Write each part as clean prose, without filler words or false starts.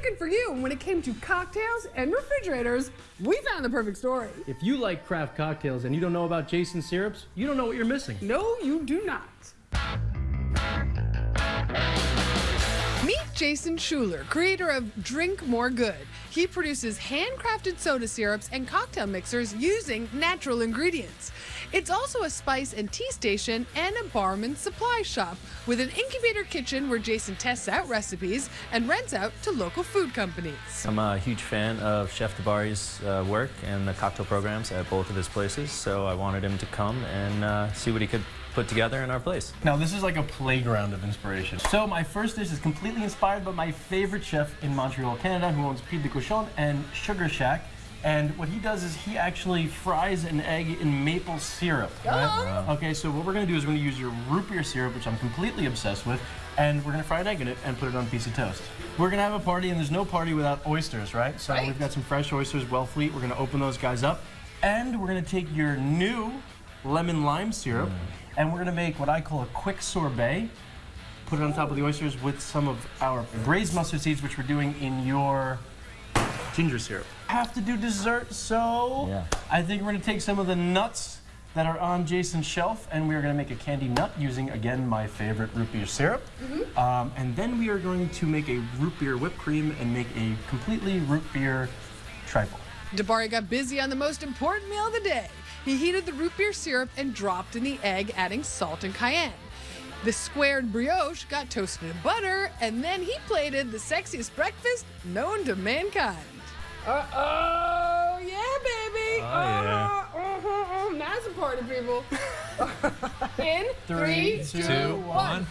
looking for you. When it came to cocktails and refrigerators, we found the perfect story. If you like craft cocktails and you don't know about Jason's syrups, you don't know what you're missing. No, you do not. Meet Jason Schuler, creator of Drink More Good. He produces handcrafted soda syrups and cocktail mixers using natural ingredients. It's also a spice and tea station and a barman supply shop with an incubator kitchen where Jason tests out recipes and rents out to local food companies. I'm a huge fan of Chef Tabari's work and the cocktail programs at both of his places, so I wanted him to come and see what he could put together in our place. Now, this is like a playground of inspiration. So my first dish is completely inspired by my favorite chef in Montreal, Canada, who owns Pied de Cochon and Sugar Shack. And what he does is he actually fries an egg in maple syrup. Right? Okay, so what we're gonna do is we're gonna use your root beer syrup, which I'm completely obsessed with, and we're gonna fry an egg in it and put it on a piece of toast. We're gonna have a party, and there's no party without oysters, right? So we've got some fresh oysters, Wellfleet. We're gonna open those guys up, and we're gonna take your new lemon lime syrup, and we're gonna make what I call a quick sorbet. Put it on top of the oysters with some of our braised mustard seeds, which we're doing in your ginger syrup. Have to do dessert, so I think we're gonna take some of the nuts that are on Jason's shelf, and we're gonna make a candy nut using, again, my favorite root beer syrup. And then we are going to make a root beer whipped cream and make a completely root beer trifle. Dabari got busy on the most important meal of the day. He heated the root beer syrup and dropped in the egg, adding salt and cayenne. The squared brioche got toasted in butter, and then he plated the sexiest breakfast known to mankind. Oh, yeah, baby. Now it's a party, people. In 3, 2, 1.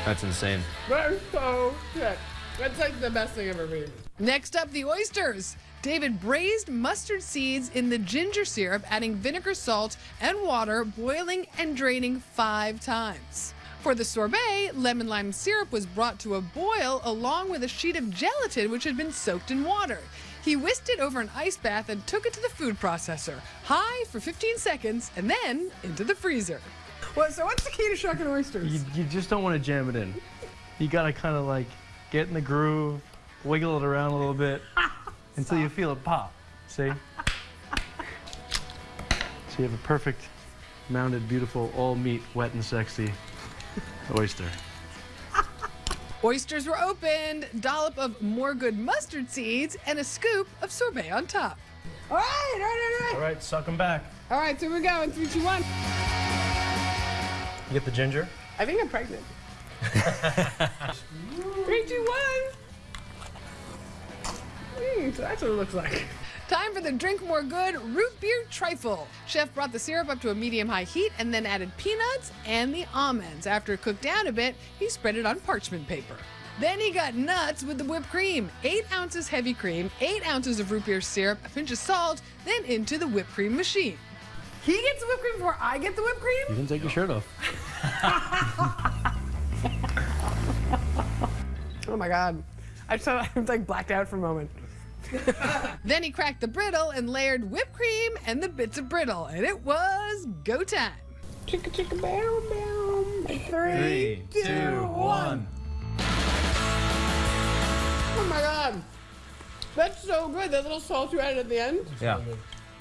That's insane. That's so good. That's like the best thing ever made. Next up, the oysters. David braised mustard seeds in the ginger syrup, adding vinegar, salt, and water, boiling and draining 5 times. For the sorbet, lemon lime syrup was brought to a boil along with a sheet of gelatin which had been soaked in water. He whisked it over an ice bath and took it to the food processor, high for 15 seconds, and then into the freezer. Well, so what's the key to shucking oysters? You just don't want to jam it in. You gotta kind of like get in the groove, wiggle it around a little bit until you feel it pop. See? So you have a perfect, mounded, beautiful, all meat, wet and sexy oyster. Oysters were opened, dollop of More Good mustard seeds, and a scoop of sorbet on top. All right. All right, suck them back. All right, so we go in 3, 2, 1. You get the ginger? I think I'm pregnant. 3, 2, 1. So that's what it looks like. Time for the Drink More Good root beer trifle. Chef brought the syrup up to a medium-high heat and then added peanuts and the almonds. After it cooked down a bit, he spread it on parchment paper. Then he got nuts with the whipped cream. 8 ounces heavy cream, 8 ounces of root beer syrup, a pinch of salt, then into the whipped cream machine. He gets the whipped cream before I get the whipped cream? You can take your shirt off. Oh my God. I was like blacked out for a moment. Then he cracked the brittle and layered whipped cream and the bits of brittle, and it was go time. Chicka chicka bow bow. 3, 2, 1. Oh my God. That's so good. That little salt you added at the end. Yeah.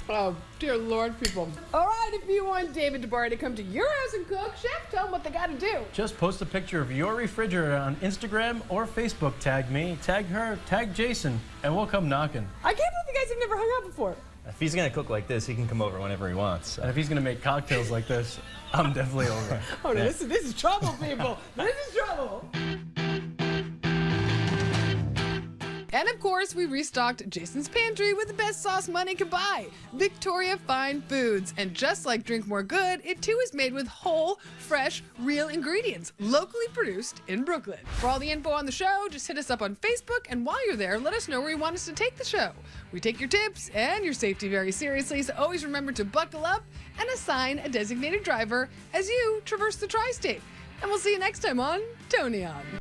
Oh, dear Lord, people. All right, if you want David Dabari to come to your house and cook, chef, tell them what they got to do. Just post a picture of your refrigerator on Instagram or Facebook. Tag me, tag her, tag Jason, and we'll come knocking. I can't believe you guys have never hung out before. If he's gonna cook like this, he can come over whenever he wants. So. And if he's gonna make cocktails like this, I'm definitely over. Oh, no, this is trouble, people. This is trouble. And of course, we restocked Jason's pantry with the best sauce money could buy, Victoria Fine Foods. And just like Drink More Good, it too is made with whole, fresh, real ingredients, locally produced in Brooklyn. For all the info on the show, just hit us up on Facebook, and while you're there, let us know where you want us to take the show. We take your tips and your safety very seriously, so always remember to buckle up and assign a designated driver as you traverse the tri-state. And we'll see you next time on Toni On.